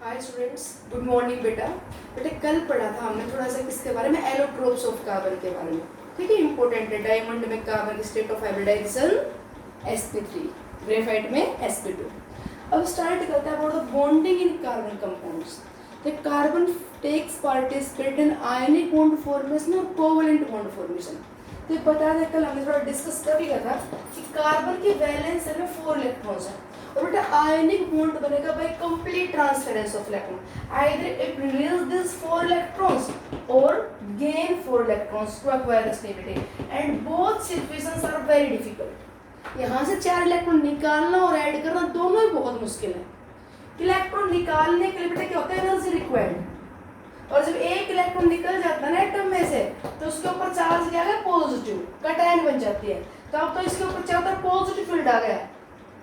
Hi students, good morning बेटा। कल पढ़ा था हमने थोड़ा सा किसके बारे में, एलोट्रोप्स ऑफ कार्बन के बारे में। ठीक है, इंपॉर्टेंट है। डायमंड में carbon state of hybridisation sp3, graphite में sp2। अब स्टार्ट करते हैं about the bonding in carbon compounds. तो carbon takes participate in ionic bond formation और कोवलेंट बॉन्ड फॉर्मेशन। तो बता दें, कल हमने थोड़ा डिस्कस कर लिया था कि कार्बन की वैलेंस में 4 इलेक्ट्रॉन्स है और बेटा आयनिक बॉन्ड बनेगा by complete transference of electron. Either it release this 4 electrons और gain 4 electrons to acquire the stability and both situations are very difficult. यहाँ से 4 इलेक्ट्रॉन निकालना और ऐड करना दोनों ही बहुत मुश्किल है। इलेक्ट्रॉन निकालने के लिए बेटा क्या होता है, एनर्जी रिक्वायर्ड। और जब एक इलेक्ट्रॉन निकल जाता है ना एटम में से, तो उसके ऊपर चार्ज क्या है, पॉजिटिव, कटायन बन जाती है। तो अब तो इसके ऊपर क्या होता है, पॉजिटिव फील्ड आ गया।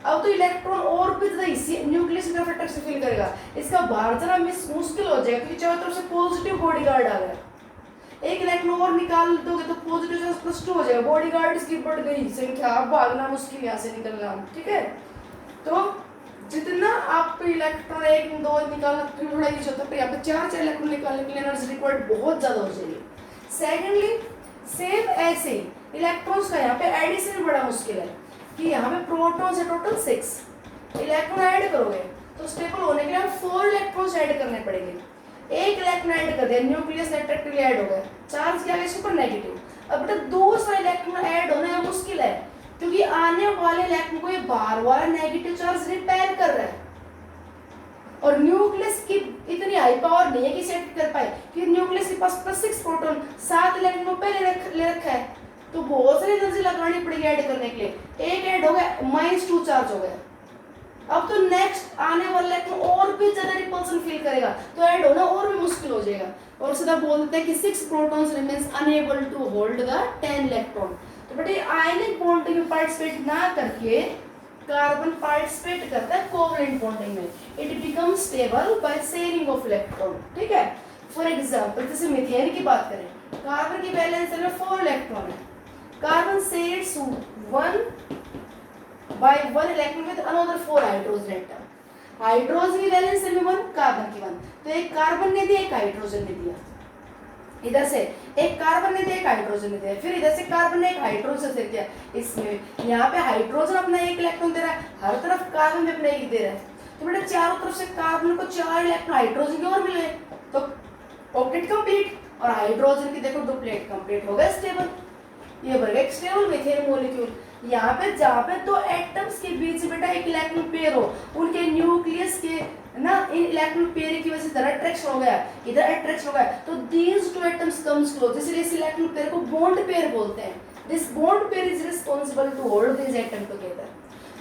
अब तो इलेक्ट्रॉन और भी ज्यादा इसी न्यूक्लियस की तरफ अट्रैक्शन फील करेगा, इसका बाहर जाना मुश्किल हो जाएगा क्योंकि चारों तरफ से पॉजिटिव बॉडीगार्ड आ गया। एक इलेक्ट्रॉन और निकाल दोगे तो पॉजिटिव से +2 हो जाएगा, बॉडीगार्ड इसकी बढ़ गई संख्या, अब भागना मुश्किल, यहाँ से निकलना। ठीक है, तो जितना आप इलेक्ट्रॉन 1 2 निकालना थोड़ा यूज होता है, यहाँ पे 4 इलेक्ट्रॉन निकालने के लिए एनर्जी रिक्वायर्ड बहुत ज्यादा हो जाएगी। सेकेंडली, सेम ऐसे ही इलेक्ट्रॉन्स का यहाँ पे एडिशन बड़ा मुश्किल है कि यहाँ पे प्रोटॉन्स है टोटल 6। इलेक्ट्रॉन ऐड करोगे तो स्टेबल होने के लिए 4 इलेक्ट्रॉन्स ऐड करने पड़ेंगे। एक इलेक्ट्रॉन ऐड कर दिया, न्यूक्लियस इलेक्ट्रिकली ऐड हो गया, चार्ज क्या है सुपर नेगेटिव। अब बेटा दूसरा इलेक्ट्रॉन ऐड होना मुश्किल है क्योंकि आने वाले इलेक्ट्रॉन को ये बाहर वाला नेगेटिव चार्ज रिपेल कर रहा है और न्यूक्लियस की इतनी हाई पावर नहीं है कि सेट कर पाए कि न्यूक्लियस के पास +6 प्रोटॉन 7 इलेक्ट्रॉन को पहले ले रखा है, तो बहुत सारी एनर्जी लगानी पड़ेगी ऐड करने के लिए। एक ऐड हो गया, -2 चार्ज हो गया। अब तो नेक्स्ट आने वाला इलेक्ट्रॉन और भी ज्यादा रिपल्सन फील करेगा, तो ऐड होना और भी मुश्किल हो जाएगा और सीधा बोल देते हैं कि 6 protons remains unable to hold the 10 electron. तो बेटे आयनिक बॉन्डिंग में पार्टिसिपेट ना करके कार्बन पार्टिसिपेट करता है कोवलेंट बॉन्डिंग में। It becomes stable by sharing of electron. ठीक है, फॉर एग्जांपल जैसे मीथेन की बात करें, कार्बन की वैलेंस में 4 इलेक्ट्रॉन है। Carbon shares 1 by 1 electron with another 4 hydrogen atom. Hydrogen की वैलेंस में 1, कार्बन की 1, तो एक कार्बन ने दिया, एक हाइड्रोजन ने दिया। इधर से एक कार्बन ने दिया, एक हाइड्रोजन ने दिया, फिर इधर से कार्बन ने एक हाइड्रोजन से दिया। इसमें यहाँ पे हाइड्रोजन अपना 1 इलेक्ट्रॉन दे रहा है, हर तरफ कार्बन भी अपना 1 दे रहा है, तो बेटा चारों तरफ से कार्बन को 4 इलेक्ट्रॉन हाइड्रोजन के और मिले तो ऑक्टेट कंप्लीट, और हाइड्रोजन की देखो डुप्लेट कंप्लीट हो गया, स्टेबल। ये बन गया एक स्टेबल मीथेन मॉलिक्यूल। यहाँ पे जहाँ पे 2 एटम्स के बीच बेटा एक इलेक्ट्रॉन पेयर हो, उनके न्यूक्लियस के ना इन इलेक्ट्रॉन पेयर की वजह से इधर अट्रैक्शन हो गया, इधर अट्रैक्शन हो गया, तो दीज 2 एटम्स कम्स क्लोज, इसलिए इस इलेक्ट्रॉन पेयर को बॉन्ड पेयर बोलते हैं। This bond pair is responsible to hold this atom together.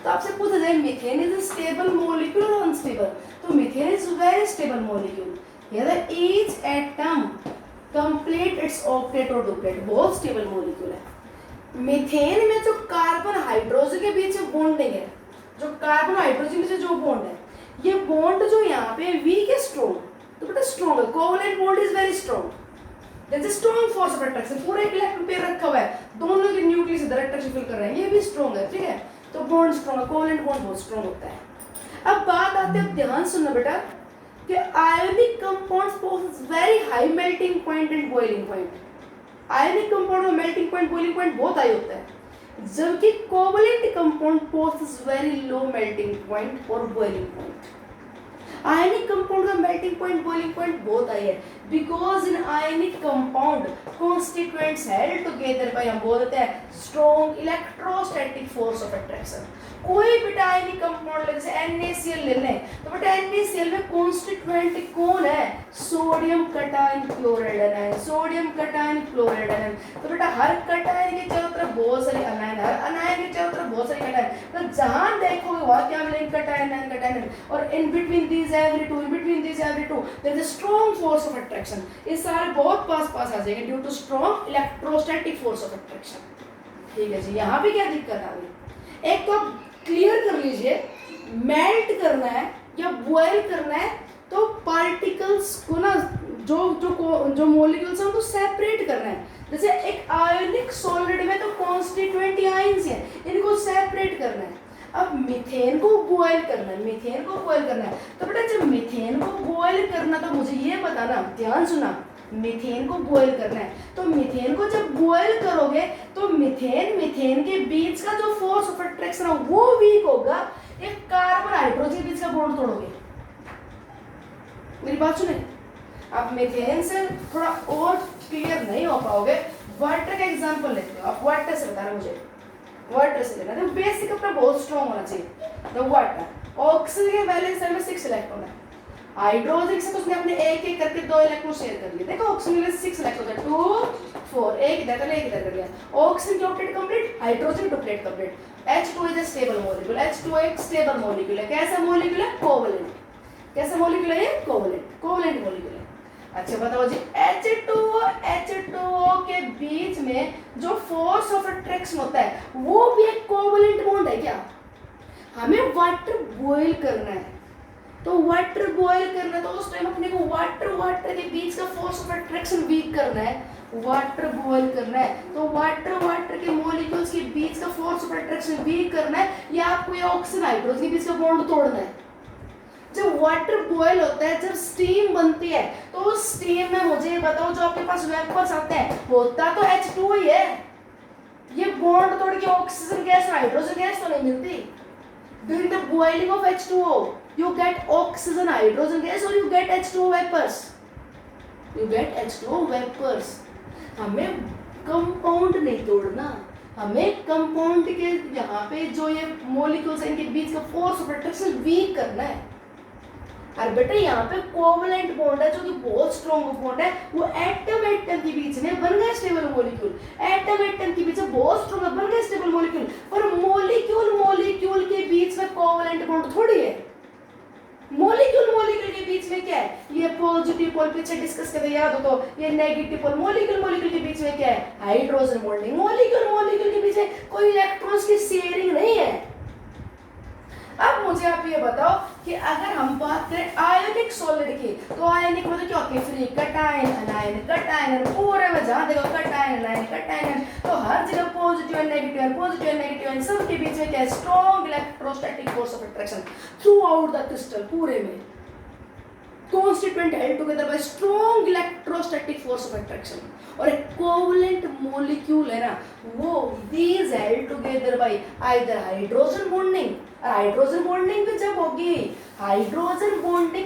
तो आपसे पूछा जाए methane is a stable molecule और अनस्टेबल, तो methane is very stable molecule. Here each atom complete its octet और डुप्लेट, बहुत स्टेबल मॉलिक्यूल है। मीथेन में जो कार्बन हाइड्रोजन के बीच बॉन्डिंग है, जो कार्बन हाइड्रोजन के बीच जो बॉन्ड है, ये बॉन्ड जो यहाँ पे वीक है स्ट्रॉन्ग, तो बेटा स्ट्रॉन्ग है, covalent bond is very strong, there is strong force of attraction, पूरा एक इलेक्ट्रॉन पेयर रखा हुआ है, दोनों के न्यूक्लियस इधर अट्रैक्शन फील कर रहे हैं, ये भी स्ट्रॉन्ग है। ठीक है, तो बॉन्ड स्ट्रॉन्ग है, कोवलेंट बॉन्ड बहुत स्ट्रॉन्ग होता है। अब बात आती है, ध्यान सुनना बेटा, कि ionic compounds possess very high melting point and boiling point. आयनिक कंपाउंड में मेल्टिंग पॉइंट बॉइलिंग पॉइंट बहुत हाई होता है, जबकि covalent compound possess very low melting point और बॉइलिंग पॉइंट। आयनिक कंपाउंड का मेल्टिंग पॉइंट बॉइलिंग पॉइंट बहुत हाई है, because in ionic compound constituents held together by, हम बोलते हैं strong electrostatic force of attraction. कोई बेटा आयनिक कंपाउंड जैसे NaCl ले लें, तो बेटा NaCl में कॉन्स्टिट्यूएंट कौन है, sodium cation chloride ion, sodium cation chloride ion. तो बेटा हर कटायन के चारों तरफ बहुत सारे अनायन, हर अनायन के चारों तरफ बहुत सारे कटायन, तो जहां देखोगे वहां क्या मिलेंगे, कटायन आयन, कटायन आयन, और in between these every two there is a strong force of attraction. ये सारे बहुत पास आ जाएंगे due to strong electrostatic force of attraction. ठीक है जी, यहाँ पे क्या दिक्कत आ गई, एक तो क्लियर कर लीजिए, मेल्ट करना है या बॉयल करना है तो पार्टिकल्स को ना जो मॉलिक्यूल्स हैं उनको सेपरेट करना है। जैसे एक आयोनिक सॉलिड में तो कॉन्स्टिट्यूएंट आयंस हैं, इनको सेपरेट करना है। अब मीथेन को बॉयल करना है, तो बेटा जब मीथेन को बॉयल करना, तो मुझे ये बताना, ध्यान सुना, मीथेन को बॉयल करना है, तो मीथेन को जब बॉयल करोगे तो मीथेन के बीच का जो फोर्स ऑफ अट्रैक्शन है वो वीक होगा, एक कार्बन हाइड्रोजन के बीच का बॉन्ड तोड़ोगे। मेरी बात सुने, आप मीथेन से थोड़ा और क्लियर नहीं हो पाओगे, वाटर का एग्जांपल लेते हो, आप वाटर से बताना मुझे, वाटर से लेना, तो बेसिक अपना बहुत स्ट्रॉन्ग होना चाहिए। द वाटर, ऑक्सीजन के वैलेंस में 6 इलेक्ट्रॉन है, हाइड्रोजन से तो उसने अपने एक एक करके 2 इलेक्ट्रॉन शेयर कर लिए, देखो ऑक्सीजन में 6 इलेक्ट्रॉन है, 2 4, एक इधर कर, एक इधर कर लिया, ऑक्सीजन की ऑक्टेट कंप्लीट, हाइड्रोजन की octet complete. H2 is a stable molecule, H2 एक स्टेबल मॉलिक्यूल है, कैसा मॉलिक्यूल है, कोवलेंट, कैसा मॉलिक्यूल है ये, कोवलेंट मॉलिक्यूल है। अच्छा बताओ जी, H2O के बीच में जो फोर्स ऑफ अट्रैक्शन होता है वो भी एक कोवलेंट बॉन्ड है क्या? हमें वाटर बॉयल करना है, तो वाटर बॉयल करना है तो उस टाइम अपने को वाटर के बीच का फोर्स ऑफ अट्रैक्शन वीक करना है, वाटर बॉयल करना है तो वाटर के मॉलिक्यूल्स के बीच का फोर्स ऑफ अट्रैक्शन वीक करना है, या आपको ये ऑक्सीजन हाइड्रोजन के बीच का बॉन्ड तोड़ना है। जब वाटर बॉयल होता है, जब स्टीम बनती है, तो उस स्टीम में मुझे बताओ जो आपके पास वेपर्स आते हैं, होता तो H2 ही है, ये बॉन्ड तोड़ के ऑक्सीजन गैस और हाइड्रोजन गैस तो नहीं मिलती। During the boiling of H2O you get oxygen hydrogen gas or you get H2O vapors, you get H2O vapors। हमें कंपाउंड नहीं तोड़ना, हमें कंपाउंड के यहाँ पे जो ये मॉलिक्यूल्स हैं इनके बीच का फोर्स ऑफ अट्रैक्शन वीक करना है। और बेटा यहाँ पे कोवलेंट बॉन्ड है जो कि बहुत स्ट्रॉन्ग बॉन्ड है, वो एटम के बीच में बन गया स्टेबल मॉलिक्यूल, एटम के बीच में बहुत स्ट्रॉन्ग बन गया स्टेबल मॉलिक्यूल, पर मॉलिक्यूल के बीच में कोवलेंट बॉन्ड थोड़ी है। मॉलिक्यूल के बीच में क्या है, ये पॉजिटिव पोल पीछे डिस्कस करते याद हो तो, ये नेगेटिव पोल, मॉलिक्यूल के बीच में क्या है, हाइड्रोजन बॉन्डिंग। मॉलिक्यूल के बीच में कोई इलेक्ट्रॉन्स की शेयरिंग नहीं है। अब मुझे आप ये बताओ कि अगर हम बात करें आयोनिक सॉलिड की, तो आयोनिक मतलब क्या होती है, फ्री कटायन अनायन, पूरे में जहां देखो कटायन अनायन, तो हर जगह पॉजिटिव एंड नेगेटिव सबके बीच में क्या है, strong electrostatic force of attraction through out the crystal, पूरे में constituent held together by strong electrostatic force of attraction। और एक कोवलेंट मॉलिक्यूल है ना, वो these held together by either hydrogen bonding, और हाइड्रोजन बॉन्डिंग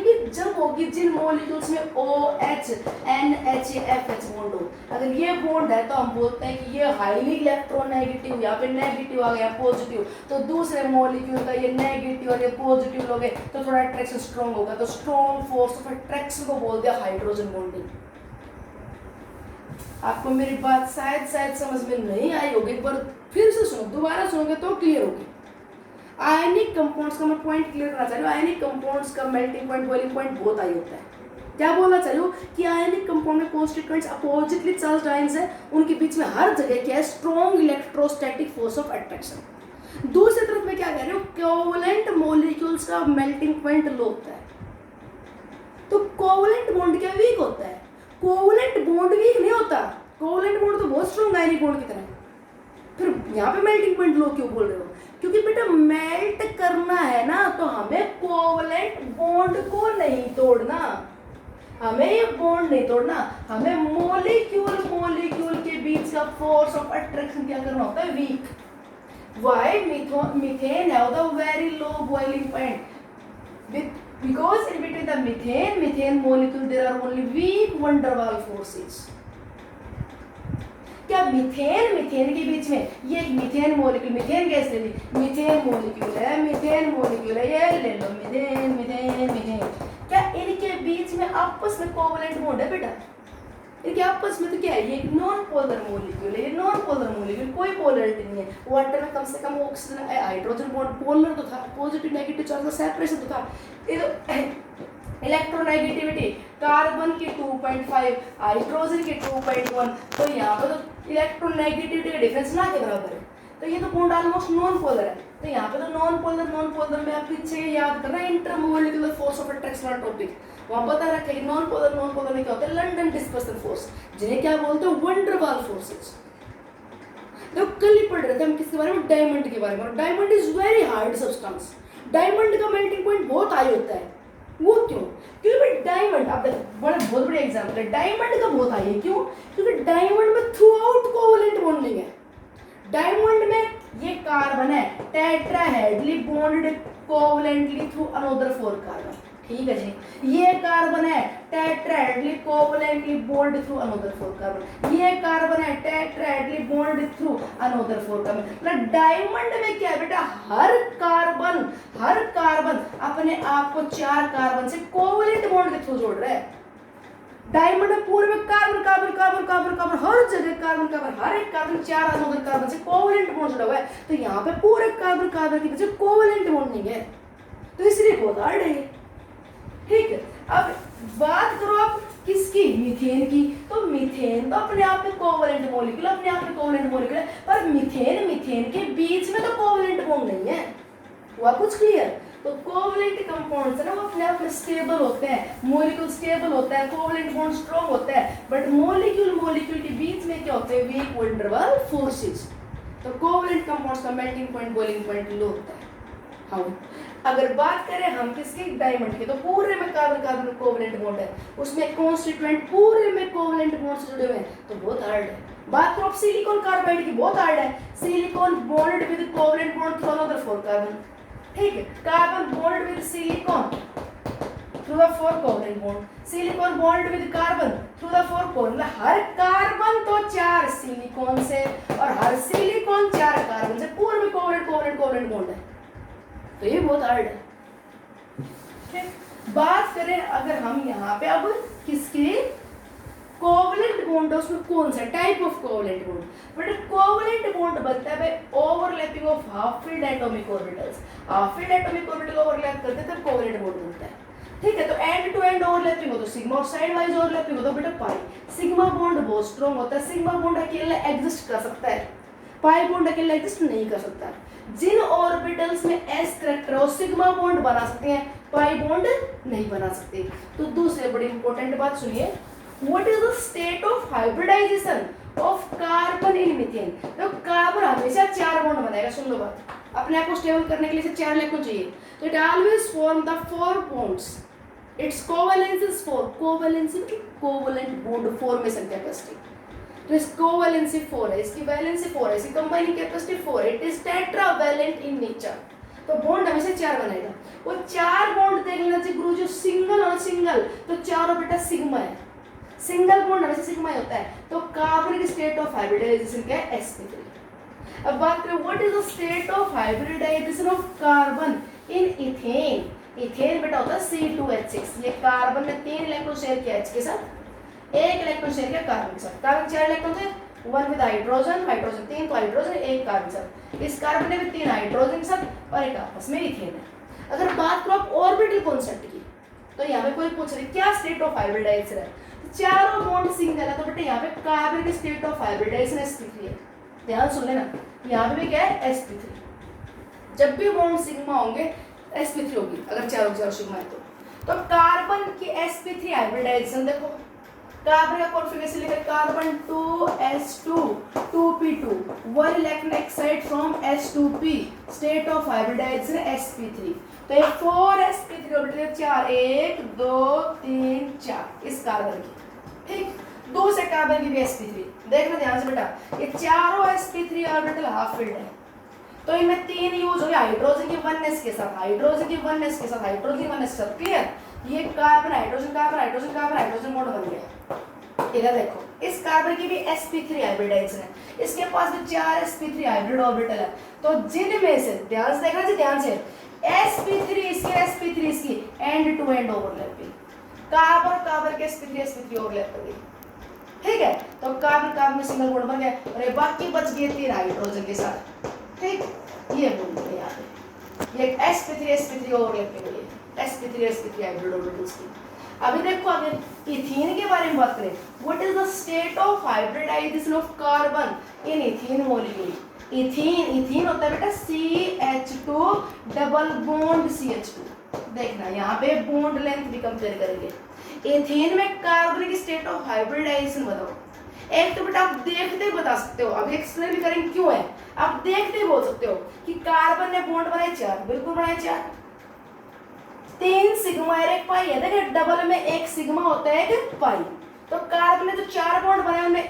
भी जब होगी, जिन मॉलिक्यूल्स में OH NH FH बॉन्ड हो, अगर ये बॉन्ड है तो हम बोलते हैं कि ये हाईली इलेक्ट्रोनेगेटिव, यहाँ पे नेगेटिव आ गया पॉजिटिव, तो दूसरे मॉलिक्यूल का ये नेगेटिव और ये पॉजिटिव लोगे तो थोड़ा अट्रैक्शन स्ट्रॉन्ग होगा, तो स्ट्रॉन्ग फोर्स ऑफ अट्रैक्शन को बोलते हैं हाइड्रोजन बॉन्डिंग। आपको मेरी बात शायद समझ में नहीं आई होगी, एक बार फिर से सुनो, दोबारा सुनोगे तो क्लियर होगी। आयनिक कंपाउंड्स का मैं पॉइंट क्लियर करना चाह रही हूँ, आयनिक कंपाउंड्स का मेल्टिंग पॉइंट बॉइलिंग पॉइंट बहुत हाई होता है। क्या बोलना चाह रही हूँ कि आयनिक कंपाउंड में कॉन्स्टिट्यूएंट्स अपोजिटली चार्ज्ड आयंस है, उनके बीच में हर जगह क्या है, strong electrostatic force of attraction. दूसरी तरफ मैं क्या कह रही हूँ, कोवलेंट मॉलिक्यूल्स का मेल्टिंग पॉइंट लो होता है, तो कोवलेंट बॉन्ड क्या वीक होता है, कोवलेंट बॉन्ड वीक नहीं होता, कोवलेंट बॉन्ड तो बहुत स्ट्रॉन्ग आयनिक बॉन्ड की तरह। फिर यहाँ पे मेल्टिंग पॉइंट लो क्यों बोल रहे हो, क्योंकि बेटा मेल्ट करना है ना, तो हमें कोवलेंट बॉन्ड को नहीं तोड़ना, हमें ये बॉन्ड नहीं तोड़ना, हमें मॉलिक्यूल के बीच का फोर्स ऑफ अट्रैक्शन क्या करना होता है, weak. Why methane have the very low boiling point, because in between the methane molecule there are only weak van der Waals forces। क्या मीथेन के बीच में ये मीथेन मॉलिक्यूल, मीथेन गैस ले ली, methane molecule है, ये ले लो मीथेन, क्या इनके बीच में आपस में कोवलेंट बॉन्ड है बेटा, इनके आपस में तो क्या है, ये नॉन पोलर मॉलिक्यूल है, ये नॉन पोलर मॉलिक्यूल, कोई पोलरिटी नहीं है। वाटर में कम से कम ऑक्सीजन हाइड्रोजन बॉन्ड पोलर तो था, पॉजिटिव नेगेटिव चार्ज का सेपरेशन तो था, इलेक्ट्रोनेगेटिविटी कार्बन की 2.5 हाइड्रोजन की 2.1, तो यहाँ पे तो इलेक्ट्रोनेगेटिविटी का डिफरेंस ना के बराबर है, तो ये तो बॉन्ड ऑलमोस्ट नॉन पोलर है, तो यहाँ पे तो नॉन पोलर में आप पीछे याद करना इंटरमोलिकुलर फोर्स ऑफ अट्रैक्शन वाला टॉपिक, वहाँ बता रखा है नॉन पोलर में क्या होता है, लंडन डिस्पर्सन फोर्स, जिन्हें क्या बोलते हैं, वन डर वाल फोर्सेज। तो कल ही पढ़ रहे थे हम किसके बारे में, डायमंड के बारे में, और diamond is very hard substance, diamond का मेल्टिंग पॉइंट बहुत हाई होता है, वो क्यों, क्योंकि अब बहुत बड़े एग्जाम्पल है, डायमंड का बहुत आई है, क्यों? क्योंकि डायमंड में थ्रू आउट कोवलेंट बॉन्डिंग है। डायमंड में ये कार्बन है tetrahedrally bonded covalently through another 4 carbon, ठीक है जी। ये कार्बन है tetrahedrally covalently bonded through another 4 carbon, ये कार्बन है tetrahedrally bonded through another 4 carbon. मतलब डायमंड में क्या है बेटा, हर कार्बन अपने आप को 4 कार्बन से कोवलेंट बॉन्ड के थ्रू जोड़ रहा है। डायमंड में पूरे में carbon carbon carbon carbon carbon हर जगह कार्बन कार्बन, हर एक कार्बन 4 अनदर कार्बन से कोवलेंट बॉन्ड जुड़ा हुआ है। तो यहाँ पे पूरे कार्बन कार्बन के बीच कोवलेंट बॉन्ड नहीं है, तो इसलिए बहुत हार्ड है, ठीक है। अब बात करो आप किसकी, मीथेन की, तो मीथेन तो अपने आप में कोवलेंट मॉलिक्यूल, अपने आप में कोवलेंट मॉलिक्यूल है, पर मीथेन के बीच में तो कोवलेंट बॉन्ड नहीं है। हुआ कुछ क्लियर? तो कोवलेंट कंपाउंड्स है ना, वो अपने आप में स्टेबल होते हैं, मॉलिक्यूल स्टेबल होता है, कोवलेंट बॉन्ड स्ट्रांग होता है, बट मॉलिक्यूल के बीच में क्या होते हैं, वीक वैन डर वाल फोर्सेस। तो कोवलेंट कंपाउंड्स का मेल्टिंग पॉइंट बॉइलिंग पॉइंट लो होता है। हाँ, अगर बात करें हम किसके, डायमंड के, तो पूरे में कार्बन कार्बन कोवलेंट बॉन्ड है, उसमें कॉन्स्टिट्यूएंट पूरे में कोवलेंट बॉन्ड से जुड़े हुए हैं, तो बहुत हार्ड है। बात करो सिलिकॉन कार्बाइड की, बहुत हार्ड है। Silicon bonded with covalent bond through another 4 carbon, ठीक है। Carbon bonded with silicon through the 4 covalent bond, silicon bonded with carbon through the 4 covalent. Her carbon तो 4 सिलिकॉन से और हर सिलिकॉन 4 कार्बन से, पूरे में कोवलेंट बॉन्ड है, तो ये बहुत हार्ड है, ठीक। बात करें अगर हम यहाँ पे अब किसके कोवलेंट बॉन्ड, उसमें कौन सा type of covalent bond, but covalent bond बनता है by overlapping of half filled atomic orbitals. Half filled atomic orbital overlap करते हैं तब कोवलेंट बॉन्ड बनता है, ठीक है। तो एंड टू एंड ओवरलैपिंग हो तो सिग्मा, और साइड वाइज ओवरलैपिंग हो तो बेटा पाई। सिग्मा बॉन्ड बहुत स्ट्रांग होता है, सिग्मा बॉन्ड अकेला एग्जिस्ट कर सकता है, पाई बॉन्ड अकेला एग्जिस्ट नहीं कर सकता। जिन ऑर्बिटल्स में एस करैक्टर हो सिग्मा बॉन्ड बना सकते हैं, पाई बॉन्ड नहीं बना सकते। तो दूसरे बड़ी इंपॉर्टेंट बात सुनिए, what is the state of hybridisation of carbon in methane. तो कार्बन हमेशा 4 बॉन्ड बनाएगा, सुन लो बात, अपने आप को स्टेबल करने के लिए 4 इलेक्ट्रॉन चाहिए, तो it always form the 4 bonds, its covalence is 4, covalence की कोवैलेंट बॉन्ड फॉर्मेशन कैपेसिटी, तो इस कोवैलेंसी 4 है, इसकी वैलेंसी 4 है, इसकी कंबाइनिंग कैपेसिटी 4 है, it is tetravalent in nature. तो बॉन्ड हमेशा 4 बनाएगा। वो 4 बॉन्ड देख लेना चाहिए गुरु, जो सिंगल और सिंगल, तो चारों बेटा सिग्मा है, सिंगल बॉन्ड हमेशा सिग्मा ही होता है। तो कार्बन की स्टेट ऑफ हाइब्रिडाइजेशन क्या है, sp3। अब बात करें what is the state of hybridisation of carbon in ethane. Ethane बेटा होता है C2H6, ये कार्बन ने 3 इलेक्ट्रॉन शेयर किया H के साथ, 1 इलेक्ट्रॉन शेयर किया कार्बन के साथ। कार्बन 4 इलेक्ट्रॉन थे, 1 विद हाइड्रोजन, हाइड्रोजन 3, तो हाइड्रोजन 1 कार्बन के साथ, इस कार्बन ने भी 3 हाइड्रोजन के साथ और एक आपस में इथेन है। अगर बात करो आप ऑर्बिटल कॉन्सेप्ट की, तो यहाँ पे कोई पूछ रहे क्या स्टेट ऑफ हाइब्रिडाइजेशन है, चारों बॉन्ड सिंगल है, तो बेटा यहाँ पे कार्बन की स्टेट ऑफ हाइब्रिडाइजेशन sp3 है। ध्यान सुन लेना, यहाँ पे भी क्या है sp3। जब भी बॉन्ड सिग्मा होंगे sp3 होगी, अगर चारों सिग्मा है तो कार्बन की sp3 हाइब्रिडाइजेशन देखो, कार्बन का कॉन्फिगरेशन लिखा है carbon 2s2 2p2 1 electron excited from s2p, state of hybridisation sp3। तो ये 4 sp3 ऑर्बिटल 4, 1 2 3 4 इस कार्बन की, ठीक। दूसरे कार्बन की भी sp3 देखना ध्यान से बेटा, ये चारों sp3 ऑर्बिटल हाफ फील्ड है, तो इनमें 3 यूज हो गया हाइड्रोजन की 1s के साथ, हाइड्रोजन की 1s के साथ, हाइड्रोजन की 1s के साथ, क्लियर। ये carbon hydrogen carbon hydrogen carbon hydrogen bond बन गया। इधर देखो इस कार्बन की भी sp3 हाइब्रिडाइजेशन है, इसके पास भी 4 sp3 हाइब्रिड ऑर्बिटल है, तो जिनमें से ध्यान से देखना चाहिए, ध्यान से sp3 इसके sp3 इसकी end to end overlapping, carbon के sp3 ओवरलैप कर गई, ठीक है। तो कार्बन में सिंगल बॉन्ड बन गया और बाकी बच गए 3 हाइड्रोजन के साथ, ठीक। ये बॉन्ड है यहाँ पे, ये sp3 ओवरलैपिंग है, sp3 हाइब्रिड ऑर्बिटल्स की। अभी देखो आगे इथीन के बारे में बात करें, what is the state of hybridisation of carbon in ethene molecule. Ethene होता है बेटा CH2 डबल बॉन्ड CH2। देखना यहाँ पे बॉन्ड लेंथ भी कंपेयर करेंगे। इथीन में कार्बन की स्टेट ऑफ हाइब्रिडाइजेशन बताओ। एक तो बेटा आप देखते बता सकते हो, अभी एक्सप्लेन भी करेंगे क्यों है, आप देखते बोल सकते हो कि कार्बन ने बॉन्ड बनाए 4, बिल्कुल बनाए 4, तीन सिग्मा और एक पाई है। देखिए डबल में एक सिग्मा होता है एक पाई। तो कार्बन में जो चार बॉन्ड बनाए उनमें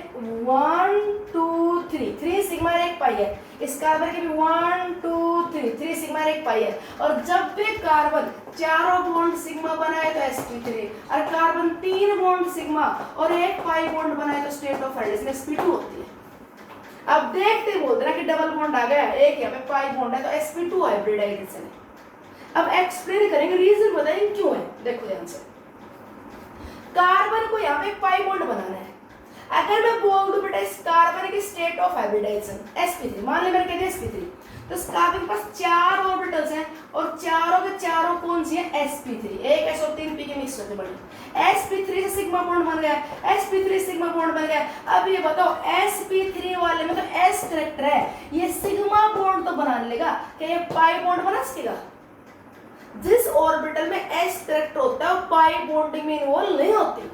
1 2 3 सिग्मा और एक पाई है। इस कार्बन के भी 1 2 3 सिग्मा और एक पाई है। और जब भी कार्बन चारों बॉन्ड सिग्मा बनाए तो sp3, और कार्बन तीन बॉन्ड सिग्मा और एक पाई बॉन्ड बनाए तो स्टेट ऑफ हाइड्रोजन sp2 होती है। अब देखते बोलते ना कि डबल बॉन्ड आ गया, एक यहाँ पे पाई बॉन्ड है तो sp2 हाइब्रिडाइजेशन है। अब एक्सप्लेन करेंगे, रीजन बताएंगे क्यों है। देखो ध्यान से, कार्बन को यहाँ पे पाई बॉन्ड बनाना है। अगर मैं बोल दूं बेटा इस कार्बन की स्टेट ऑफ हाइब्रिडाइजेशन sp3, मान ले मैंने कह दिया sp3, तो इस कार्बन के पास चार ऑर्बिटल्स हैं और चारों के चारों कौन सी हैं sp3, एक s और तीन p के मिक्स होके बनी। sp3 से सिग्मा बॉन्ड बन गया, sp3 सिग्मा बॉन्ड बन गया। अब ये बताओ sp3 वाले में तो s करेक्टर है, ये सिग्मा बॉन्ड तो बना लेगा, क्या ये पाई बॉन्ड बना सकेगा? जिस ऑर्बिटल में s करेक्टर होता है पाई बॉन्डिंग में इन्वॉल्व नहीं होती।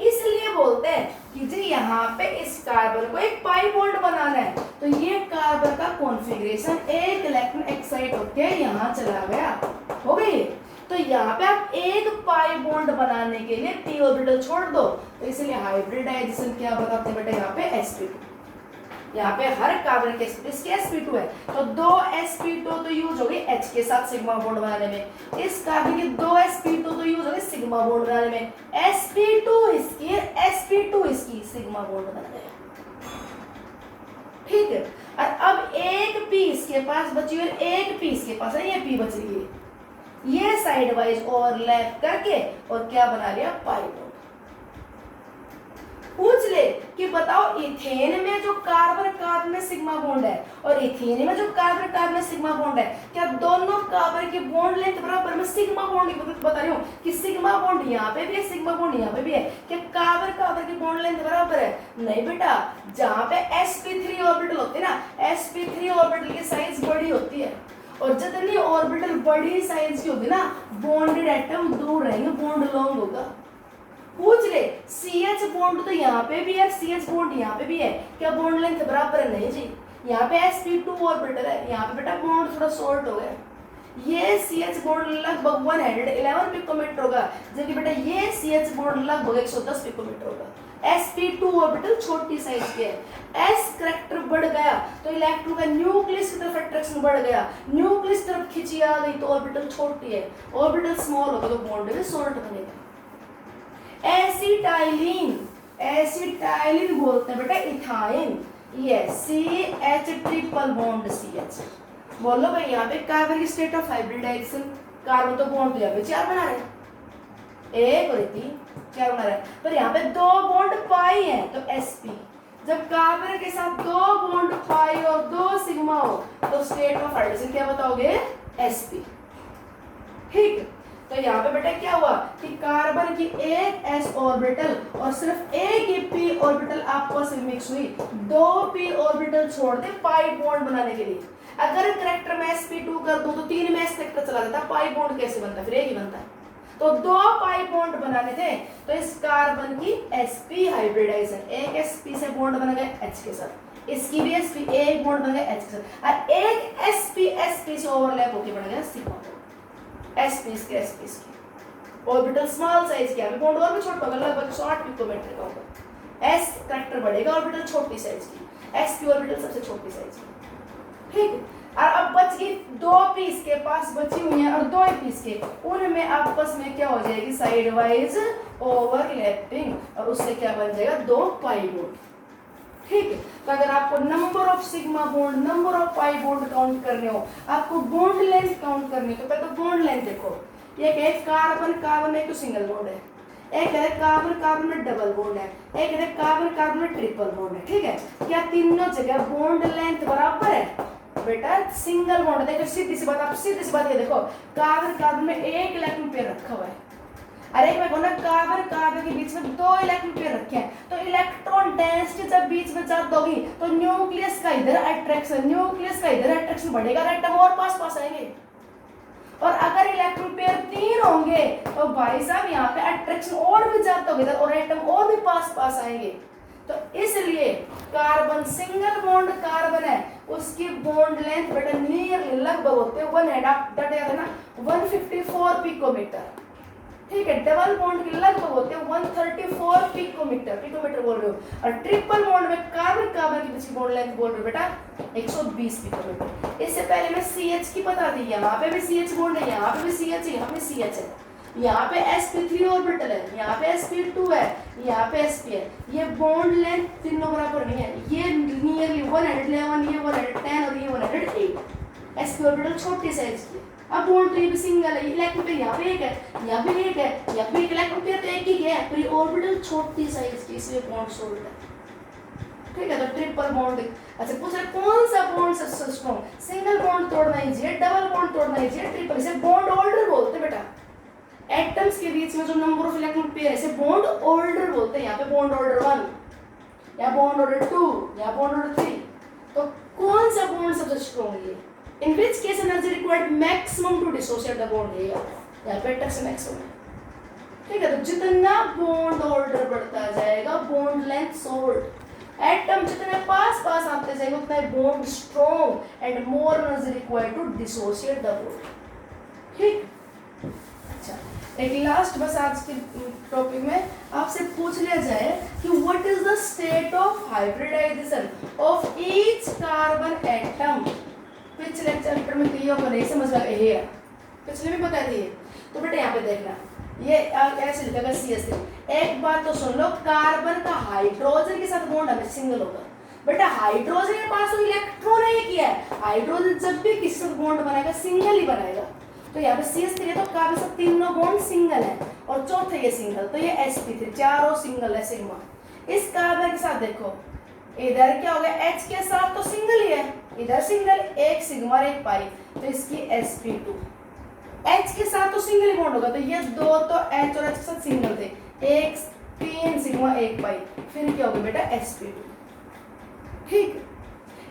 इसलिए बोलते हैं कि जी यहाँ पे इस कार्बन को एक पाई बॉन्ड बनाना है, तो ये कार्बन का कॉन्फ़िगरेशन एक इलेक्ट्रॉन एक्साइट होके यहाँ चला गया, हो गई। तो यहाँ पे आप एक पाई बॉन्ड बनाने के लिए p ऑर्बिटल छोड़ दो, तो इसलिए हाइब्रिडाइजेशन क्या बताते हैं बेटा, यहाँ पे sp2। यहाँ पे हर कार्बन के इसके sp2 है, तो दो sp2 तो यूज हो गई h के साथ सिग्मा बॉन्ड बनाने में। इस कार्बन के दो sp2 तो यूज हो गई सिग्मा बॉन्ड बनाने में। sp2 इसकी sp2 इसकी सिग्मा बॉन्ड बन गया, ठीक है। और अब एक p इसके पास बची और एक p इसके पास है, ये p बच रही है, ये साइड वाइज ओवरलैप करके और क्या बना लिया, पाई बॉन्ड। पूछ ले कि बताओ इथेन में जो कार्बन कार्बन में सिग्मा बॉन्ड है और इथेन में जो कार्बन कार्बन में सिग्मा बॉन्ड है, क्या दोनों कार्बन की बॉन्ड लेंथ बराबर? मैं सिग्मा बॉन्ड की बता रही हूँ कि सिग्मा बॉन्ड यहाँ पे भी है, सिग्मा बॉन्ड यहाँ पे भी है, क्या कार्बन कार्बन की बॉन्ड लेंथ बराबर है? नहीं बेटा, जहाँ पे sp3 ऑर्बिटल होती है ना, sp3 ऑर्बिटल की साइज बड़ी होती है, और जितनी ऑर्बिटल बड़ी साइज की होगी ना, बॉन्डेड एटम दूर रहेंगे, बॉन्ड लॉन्ग होगा। पूछ ले CH बॉन्ड तो यहाँ पे भी है, CH बॉन्ड यहाँ पे भी है, क्या बॉन्ड लेंथ बराबर है? नहीं जी, यहाँ पे sp2 ऑर्बिटल है, यहाँ पे बेटा बॉन्ड थोड़ा शॉर्ट हो गया। ये CH बॉन्ड लगभग 111 पिकोमीटर होगा, जबकि बेटा ये CH बॉन्ड लगभग 110 पिकोमीटर होगा। sp2 ऑर्बिटल छोटी साइज के है, s करेक्टर बढ़ गया तो इलेक्ट्रॉन का न्यूक्लियस की तरफ अट्रैक्शन बढ़ गया, न्यूक्लियस तरफ खिंची आ गई तो ऑर्बिटल छोटी है, ऑर्बिटल स्मॉल होगा तो बॉन्ड में शॉर्ट बनेगा। एसिटाइलिन, एसिटाइलिन बोलते हैं बेटा इथाइन, ये CH ट्रिपल बॉन्ड CH। बोलो भाई यहाँ पे कार्बन की स्टेट ऑफ हाइब्रिडाइजेशन, कार्बन तो बॉन्ड तो यहाँ पे चार बना रहे हैं, एक और तीन चार बना रहे हैं, पर यहाँ पे दो बॉन्ड पाई है तो sp। जब कार्बन के साथ दो बॉन्ड पाई और दो सिग्मा हो तो स्टेट ऑफ हाइड्रोजन क्या बताओगे, sp, ठीक। तो यहाँ पे बेटा क्या हुआ कि कार्बन की एक s ऑर्बिटल और सिर्फ एक ही p ऑर्बिटल आपस में मिक्स हुई, दो p ऑर्बिटल छोड़ दे पाई बॉन्ड बनाने के लिए। अगर करेक्टर में sp2 कर दूं तो तीन में s करेक्टर चला जाता, पाई बॉन्ड कैसे बनता, फिर एक ही बनता है। तो दो पाई बॉन्ड बनाने थे तो इस कार्बन की sp हाइब्रिडाइजेशन, एक sp से बॉन्ड बन गया h के साथ, इसकी भी sp एक बॉन्ड बन गया h के साथ, और एक sp से ओवरलैप होके बन गया सिग्मा बॉन्ड। sp के sp की ऑर्बिटल स्मॉल साइज के, बॉन्ड और भी छोटा होगा, लगभग 108 पिकोमीटर का होगा। s करेक्टर बढ़ेगा, ऑर्बिटल छोटी साइज की, sp ऑर्बिटल सबसे छोटी साइज की, ठीक। और अब बच गई दो पीस के पास बची हुई हैं और दो पीस के, उनमें आपस में क्या हो जाएगी, साइड वाइज ओवरलैपिंग, और उससे क्या बन जाएगा, दो पाई बॉन्ड, ठीक है। तो अगर आपको number of sigma bond, number of pi bond count करने हो, आपको बॉन्ड लेंथ काउंट करनी हो, तो पहले तो बॉन्ड लेंथ देखो। ये क्या है, कार्बन कार्बन में तो सिंगल बॉन्ड है, एक है कार्बन कार्बन में डबल बॉन्ड है, एक है कार्बन कार्बन में ट्रिपल बॉन्ड है, ठीक है। क्या तीनों जगह बॉन्ड लेंथ बराबर है? बेटा सिंगल बॉन्ड, देखो सीधी सी बात, आप सीधी सी बात ये देखो, कार्बन कार्बन में एक इलेक्ट्रॉन पेयर रखा हुआ है, अरे एक मैं कार्बन कार्बन के बीच में दो इलेक्ट्रॉन पेयर रखे हैं, तो इलेक्ट्रॉन डेंसिटी जब बीच में ज्यादा होगी तो न्यूक्लियस का इधर अट्रैक्शन, न्यूक्लियस का इधर अट्रैक्शन बढ़ेगा, एटम और पास पास आएंगे। और अगर इलेक्ट्रॉन पेयर तीन होंगे तो भाई साहब यहाँ पे अट्रैक्शन और भी ज्यादा होगी और एटम और भी पास पास आएंगे। तो तो इसलिए कार्बन सिंगल बॉन्ड कार्बन है, उसकी बॉन्ड लेंथ बेटा नियरली लगभग होते हैं 154 पिकोमीटर। ठीक है, डबल बॉन्ड के लगभग होते हैं 134 पिकोमीटर, पिकोमीटर बोल रहे हो। और ट्रिपल बॉन्ड में कार्बन कार्बन के बीच की बॉन्ड लेंथ बोल रहे हो बेटा 120 पिकोमीटर। इससे पहले मैं CH की बता दी, यहाँ पे भी CH बॉन्ड है, यहाँ पे भी CH है, यहाँ पे CH है, यहाँ पे sp3 ऑर्बिटल है, यहाँ पे sp2 है, यहाँ पे sp है। ये बॉन्ड लेंथ तीनों बराबर नहीं है, ये नियरली 111, ये 110 और ये 108। sp ऑर्बिटल छोटी साइज की। अब बॉन्ड तो ये भी सिंगल है, इलेक्ट्रॉन पेयर यहाँ पे एक है, यहाँ पे एक है, यहाँ पे एक इलेक्ट्रॉन पेयर तो एक ही है, पर ये ऑर्बिटल छोटी साइज की, इसलिए बॉन्ड शॉर्ट है। ठीक है, तो ट्रिपल बॉन्ड। अच्छा पूछ रहे कौन सा बॉन्ड सबसे स्ट्रॉन्ग? सिंगल बॉन्ड तोड़ना इजी, डबल बॉन्ड तोड़ना इजी, ट्रिपल। इसे बॉन्ड ऑर्डर बोलते हैं बेटा। एटम्स के बीच में जो नंबर ऑफ इलेक्ट्रॉन पेयर है इसे बॉन्ड ऑर्डर बोलते हैं। यहाँ पे बॉन्ड ऑर्डर 1, यहाँ बॉन्ड ऑर्डर 2, यहाँ बॉन्ड ऑर्डर 3। तो कौन सा बॉन्ड सबसे स्ट्रॉन्ग है? In which case energy required maximum to dissociate the bond है, यहाँ पे टच से मैक्सिमम है। ठीक है, तो जितना बॉन्ड ऑर्डर बढ़ता जाएगा बॉन्ड लेंथ शॉर्ट। एटम जितने पास पास आते जाएंगे उतना bond strong and more energy required to dissociate the bond. ठीक, अच्छा एक लास्ट बस आज के टॉपिक में आपसे पूछ लिया जाए कि what is the state of hybridisation of each carbon atom. पिछले चैप्टर में क्लियर को नहीं समझ लगा ये है, पिछले में बता दिए। तो बेटा यहाँ पे देखना, ये ऐसे लिखा है CH3। एक बात तो सुन लो, कार्बन का हाइड्रोजन के साथ बॉन्ड हमें सिंगल होगा। बेटा हाइड्रोजन के पास तो इलेक्ट्रॉन है किया है, हाइड्रोजन जब भी किसी से बॉन्ड बनाएगा सिंगल ही बनाएगा। तो यहाँ पे CH3 है तो कार्बन से तीनों बॉन्ड सिंगल है और चौथे ये सिंगल, तो ये sp3 चारों सिंगल है सिग्मा। इस कार्बन के साथ देखो इधर क्या हो गया, H के साथ तो सिंगल ही है, इधर सिंगल, एक सिग्मा और एक पाई, तो इसकी sp2। H के साथ तो सिंगल ही बॉन्ड होगा, तो ये दो तो H और H के साथ सिंगल थे, एक 3 सिग्मा एक पाई, फिर क्या होगा बेटा sp2। ठीक,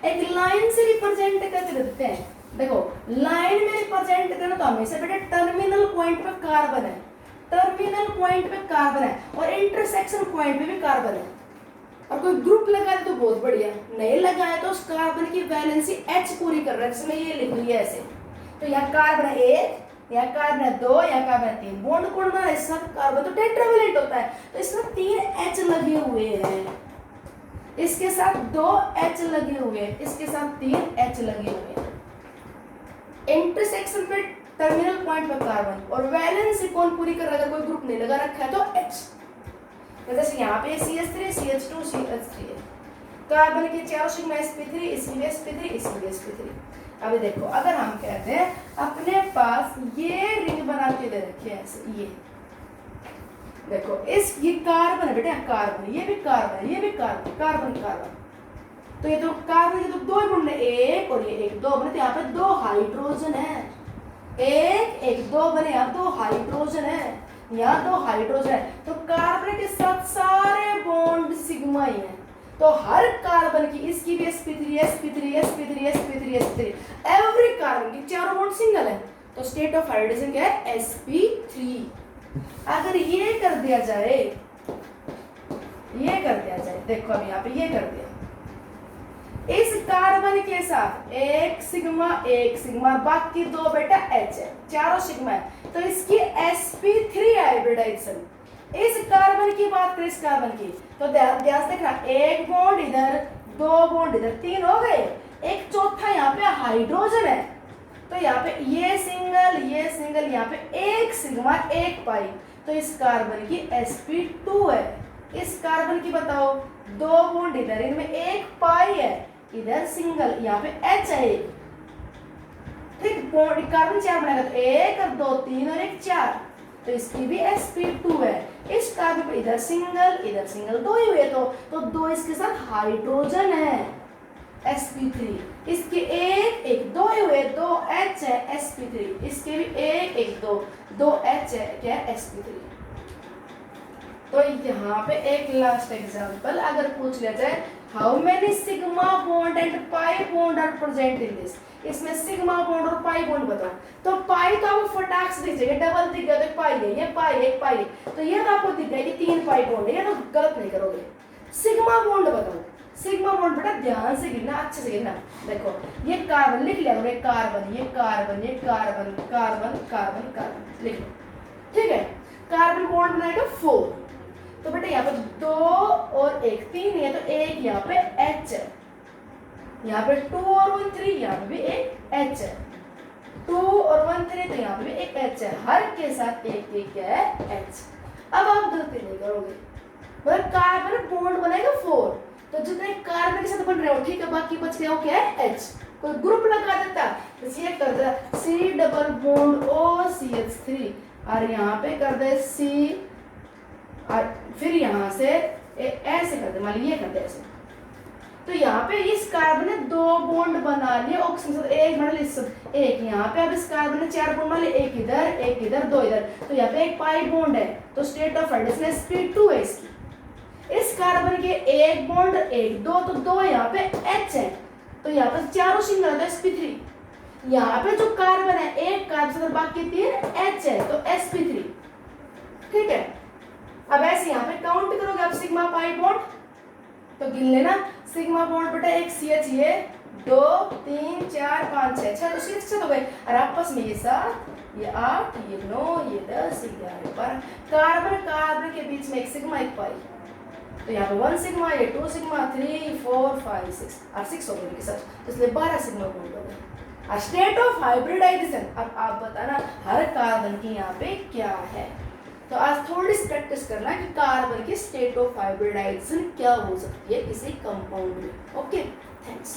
एक लाइन से रिप्रेजेंट करके देते हैं। देखो लाइन में रिप्रेजेंट करना तो हमेशा बेटा टर्मिनल पॉइंट पे कार्बन है, टर्मिनल पॉइंट पे कार्बन है और इंटरसेक्शन पॉइंट पे भी कार्बन है। और कोई ग्रुप लगा दे तो बहुत बढ़िया, नहीं लगाया तो उस कार्बन की वैलेंसी H पूरी कर रहा है, जिसमें ये लिख लिया ऐसे। तो यहाँ कार्बन है 1, यहाँ कार्बन है 2, यहाँ कार्बन है 3। बॉन्ड कोण बना इसका कार्बन तो टेट्रावेलेंट होता है, तो इसमें 3 H लगे हुए हैं, इसके साथ 2 H लगे हुए हैं, इसके साथ 3 H लगे हुए हैं। इंटरसेक्शन पे टर्मिनल पॉइंट पे कार्बन और वैलेंसी कौन पूरी कर रहा है? अगर कोई ग्रुप नहीं लगा रखा है तो H। जैसे यहाँ पे CH3 CH2 CH3 है, कार्बन के चारों सिग्मा sp3, इसमें sp3, इसमें sp3। अभी देखो अगर हम कहते हैं अपने पास ये रिंग बना के दे रखे हैं ऐसे, ये देखो इस ये कार्बन है बेटा, कार्बन, ये भी कार्बन, ये भी कार्बन, कार्बन कार्बन। तो ये तो कार्बन के तो दो बॉन्ड है, एक और ये एक, दो बने, तो यहाँ पे 2 हाइड्रोजन है, एक एक 2 बने, यहाँ 2 हाइड्रोजन है, यहाँ 2 हाइड्रोजन है। तो कार्बन के साथ सारे बॉन्ड सिग्मा ही है, तो हर कार्बन की, इसकी भी sp3 sp3 sp3 sp3 sp3, every carbon की चारों बॉन्ड सिंगल है। तो स्टेट ऑफ हाइड्रोजन क्या है? sp3। अगर ये कर दिया जाए, ये कर दिया जाए, देखो अब यहाँ पे ये कर दिया, इस कार्बन के साथ एक सिग्मा बाकी 2 बेटा H है, चारों सिग्मा है, तो इसकी sp3 हाइब्रिडाइजेशन। इस कार्बन की बात करें, इस कार्बन की, तो ध्यान से देखना, एक बॉन्ड इधर, 2 बॉन्ड इधर, 3 हो गए, एक चौथा यहाँ पे हाइड्रोजन है, तो यहाँ पे ये सिंगल, यहाँ पे एक सिग्मा एक पाई, तो इस कार्बन की sp2 है। इस कार्बन की बताओ, 2 बॉन्ड इधर, इनमें एक पाई है, इधर सिंगल, यहाँ पे H है एक। ठीक, बॉन्ड कार्बन 4 बनेगा, तो 1 और 2 3 और 1 4, तो इसकी भी sp2 है। इस कार्बन पे इधर सिंगल 2 ही हुए, तो 2 इसके साथ हाइड्रोजन है sp3, इसके एक 2 ही हुए, 2 H है sp3, इसके भी एक 2 H है क्या है sp3। तो यहाँ पे एक लास्ट एग्जांपल अगर पूछ लिया जाए, how many sigma bond and pi bond are present in this, इसमें सिग्मा बॉन्ड और पाई बॉन्ड बताओ। तो पाई तो आपको फटाक से दिख जाएगा, डबल दिख गया तो पाई है, ये पाई एक पाई है, तो ये तो आपको दिख जाएगी 3 पाई बॉन्ड है, ये तो गलत नहीं करोगे। सिग्मा बॉन्ड बताओ। सिग्मा बॉन्ड बेटा ध्यान से गिनना, अच्छे से गिनना। देखो ये कार्बन लिख लिया, ये कार्बन, ये कार्बन, ये कार्बन, कार्बन, कार्बन, कार्बन लिख लो, ठीक है। कार्बन बॉन्ड बनाएगा 4, तो बेटा यहाँ पे 2 और 1 3 है, तो एक यहाँ पे H है, यहाँ पे 2 और 1 3, यहाँ पे भी एक H है, 2 और 1 3, तो यहाँ पे भी एक H है, हर के साथ एक एक क्या है H। अब आप गलती नहीं करोगे, मतलब कार्बन बॉन्ड बनेगा 4, तो जितने कार्बन के साथ बन रहे हो ठीक है, बाकी बच गया वो क्या है H। कोई ग्रुप लगा देता, जैसे ये कर दे C डबल बॉन्ड OCH3, और यहाँ पे कर दे C, और फिर यहाँ से ऐसे कर दे, मान लीजिए कर दे ऐसे, तो यहाँ पे इस कार्बन ने 2 बॉन्ड बना लिए ऑक्सीजन के साथ, एक बना लिया एक यहाँ पे, अब इस कार्बन ने 4 बॉन्ड बना लिए, एक इधर 2 इधर, तो यहाँ पे एक पाई बॉन्ड है, तो स्टेट ऑफ हाइड्रोजन sp2 है इसकी। इस कार्बन के एक बॉन्ड 1 2, तो 2 यहाँ पे H है, तो यहाँ पे चारों सिंगल है, तो sp3। यहाँ पे जो कार्बन है एक कार्बन बाकी 3 H है, तो sp3, ठीक है। अब ऐसे यहाँ पे काउंट करोगे आप सिग्मा पाई बॉन्ड, तो गिन लेना सिग्मा बॉन्ड बेटा एक CH, ये 2 3 4 5 6 6, तो CH से तो गए, और आपस में ये 7 ये 8 ये 9 ये 10 ये 11 12, कार्बन कार्बन के बीच में एक सिग्मा एक पाई, तो यहाँ पे 1 सिग्मा, ये 2 सिग्मा 3 4 5 6, और 6 हो गए के साथ, तो इसलिए 12 सिग्मा बॉन्ड हो गए। स्टेट ऑफ हाइब्रिडाइजेशन, अब आप बताना हर कार्बन की यहाँ पे क्या है। तो आज थोड़ी सी प्रैक्टिस करना कि कार्बन की स्टेट ऑफ हाइब्रिडाइजेशन क्या हो सकती है किसी कंपाउंड में। Okay, thanks.